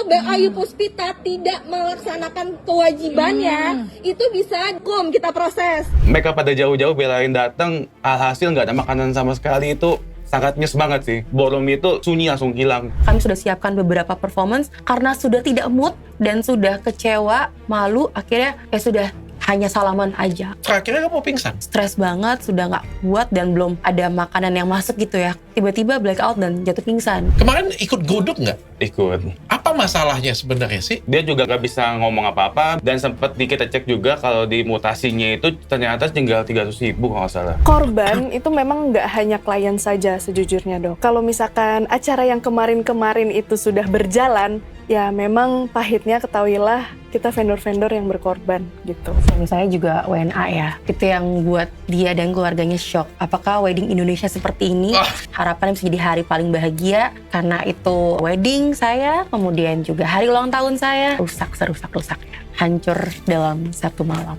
kalau Mbak Ayu Puspita tidak melaksanakan kewajibannya, itu bisa kita proses. Mereka pada jauh-jauh belain datang, alhasil nggak ada makanan sama sekali, itu sangat nyes banget sih. Borom itu sunyi langsung hilang. Kami sudah siapkan beberapa performance karena sudah tidak mood dan sudah kecewa, malu, akhirnya ya sudah hanya salaman aja. Terakhirnya kamu pingsan? Stres banget, sudah nggak kuat dan belum ada makanan yang masuk gitu ya. Tiba-tiba blackout dan jatuh pingsan. Kemarin ikut godok nggak? Ikut. Apa masalahnya sebenarnya sih? Dia juga nggak bisa ngomong apa-apa, dan sempat kita cek juga kalau di mutasinya itu ternyata tinggal 300.000 kalau nggak salah. Korban itu memang nggak hanya klien saja sejujurnya, Dok. Kalau misalkan acara yang kemarin-kemarin itu sudah berjalan, ya memang pahitnya ketahuilah kita vendor-vendor yang berkorban gitu. Suami saya juga WNA ya. Itu yang buat dia dan keluarganya shock. Apakah wedding Indonesia seperti ini? Harapannya bisa jadi hari paling bahagia karena itu wedding saya, kemudian juga hari ulang tahun saya. Rusak, serusak-rusaknya. Hancur dalam satu malam.